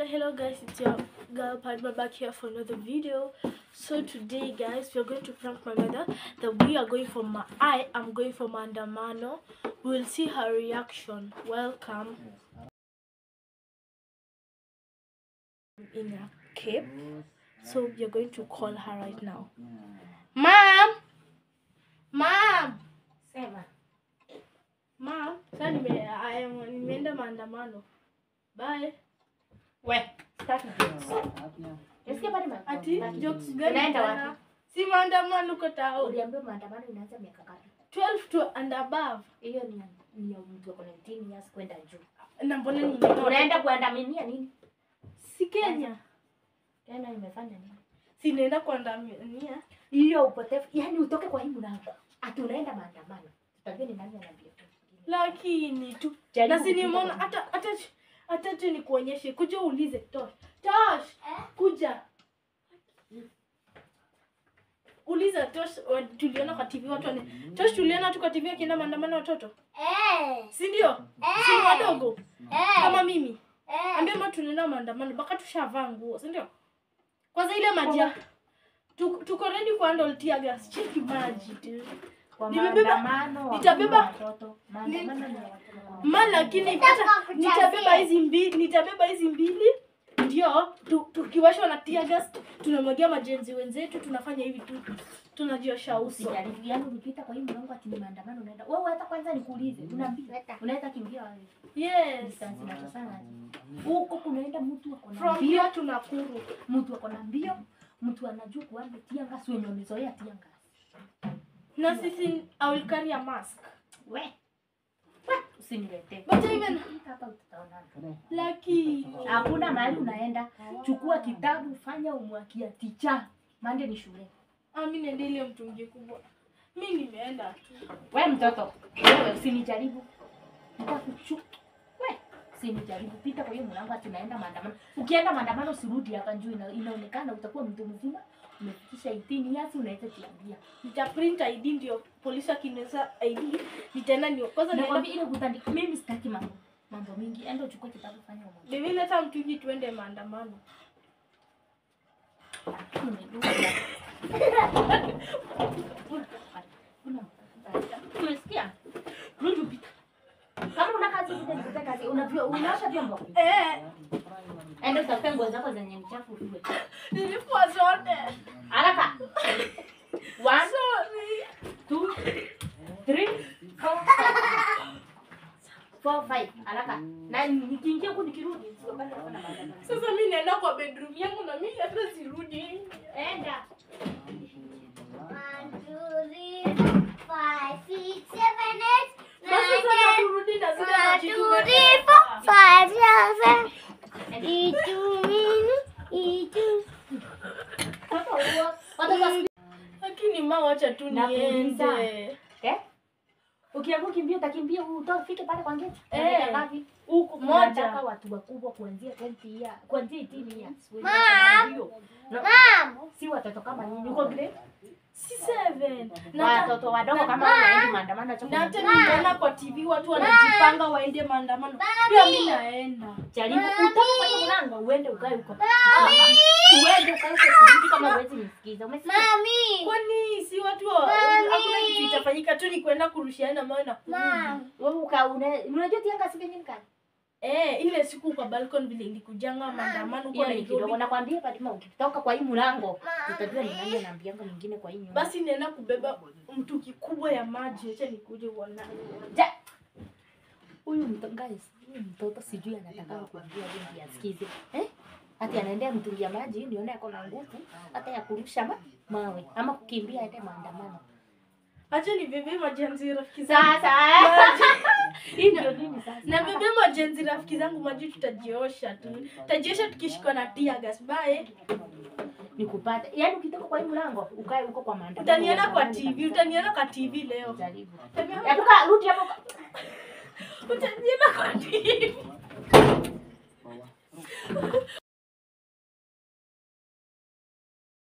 Hello guys, it's your girl Padma back here for another video. So today guys, we are going to prank my mother that we are going for I am going for Maandamano. We'll see her reaction. Welcome. In a cape. So we are going to call her right now. Mom! Mom, sasa nimeenda maandamano. Bye. Ati jokes gani? Unaenda wapi? Si maandamano uko tao. Uliambiwa maandamano inaanza miaka ngapi? 12 to and above. Hiyo ni ya mtu wa 19 years kwenda juu. Na mbona nini? Unaenda kuandamania nini? Si Kenya. Tena imefanya nini? Si naenda kuandamania. Hiyo upotevu. Yaani utoke kwa hii mlango. Ati unaenda maandamano. Tutajua ni nani anambia. Lakini tu. Na si nimeona hata tu ni kuonyeshe. Kuja uulize Tosh. Tosh, kuja. Uliza Tosh, tuliona kwa TV watu wane. Tosh, tuliona tu kwa TV akienda maandamano watoto. Si ndio? Si wadogo. Kama mimi. Ambia mama tuliona maandamano baka tushavaa nguo, si ndio? Kwanza ile maji. Tuko ready kwa handle tear gas. Cheki maji tu. Kwa maandamano nitabeba watoto. Maandamano ni watoto. Maana lakini nitabeba hizi mbili ndio tukiwashwa na tear gas tunamwagia majenzi wenzetu, tunafanya hivi tu, tunajiosha uso. Yangu nikipita kwa hii mlango ati maandamano unaenda. Wewe hata kwanza nikuulize, unaweza kimbia wewe? Yes. Distance na sana. Huko kunaenda mtu ako na From mbio, here tunakuru. mtu ako na mbio, mtu anajua kuanza tear gas, wewe umezoea tear gas. Na sisi I will carry a mask. Usinilete. But even hapa utaona. Lucky. Hakuna mahali unaenda. Chukua kitabu, fanya umwakia teacher. Mande ni shule. Mimi nenda ile mtungi kubwa. Mimi nimeenda tu. Wewe mtoto, wewe usinijaribu. Nitakuchuka. Usinijaribu. Pita kwa hiyo mlango ati naenda maandamano. Ukienda maandamano usirudi hapa njoo, inaonekana utakuwa mtu mzima. Umefikisha 18 years unaweza kiambia. Nitaprint ID ndio polisi akineza ID nitaenda ni kwanza nakwambia ile kutandika. Mimi sitaki mambo mingi. Enda uchukue kitabu fanya mambo. Mimi leta mtungi tuende maandamano. Umesikia? Rudi pita. Kama una kazi ndio kazi. Unaosha vyombo? Enda utafute nguo zako zenye mchafu uwe. Nilifua zote. Haraka. 1 2 3 4 5. Haraka. Na nikiingia huko nikirudi sipanda kwa maandamano. Sasa mimi naenda kwa bedroom yangu na mimi hata sirudi. Enda. 1 2 3 5 6 7 8 Sasa turudi na zile maji 2 3 4 5 6 Lakini mama wacha tu niende. Ukiamua kimbia utakimbia utafika pale kwa ngeti. Ngapi? Huko Moja watu wakubwa kuanzia 20 years, kuanzia 18 years. Mom, si watoto kama nyinyi. Uko grade? Si 7. Na watoto wadogo kama wanaenda maandamano na hata nimeona kwa TV watu wanajipanga waende maandamano. Pia mimi naenda. Jaribu utoke kwenye mlango uende ukae huko. Uende ukae huko kama huwezi nisikiza. Umesikia? Mami. Kwani si watu hakuna kitu itafanyika tu ni kwenda kurushiana mawe na Mom. Wewe unajua tianga siku nyingine kani? Ile siku kwa balcony vile ilikujanga maandamano huko Hiyo ni kidogo. Nakwambia Padma ukitoka kwa hii mlango utajua ni nani anaambianga mwingine kwa hii nyumba. Basi nienda kubeba mtu kikubwa ya maji. Acha nikuje uone. Huyu mtoto sijui anataka kuambia nini asikize. Ati anaendea mtungi ya maji nione yako na nguvu hata ya kurusha mawe ama kukimbia aende maandamano. Acha nibebe majenzi rafiki zangu. Sasa hii ndio nini sasa? Na bebe majenzi rafiki zangu maji tutajiosha tu. Tutajiosha tukishikwa na tear gas. Bye. Nikupata. Yaani ukitoka kwa hii mlango ukae huko kwa maandamano. Utaniona kwa TV, utaniona kwa TV leo. Jaribu. Yabuka rudi hapo. Utaniona kwa TV.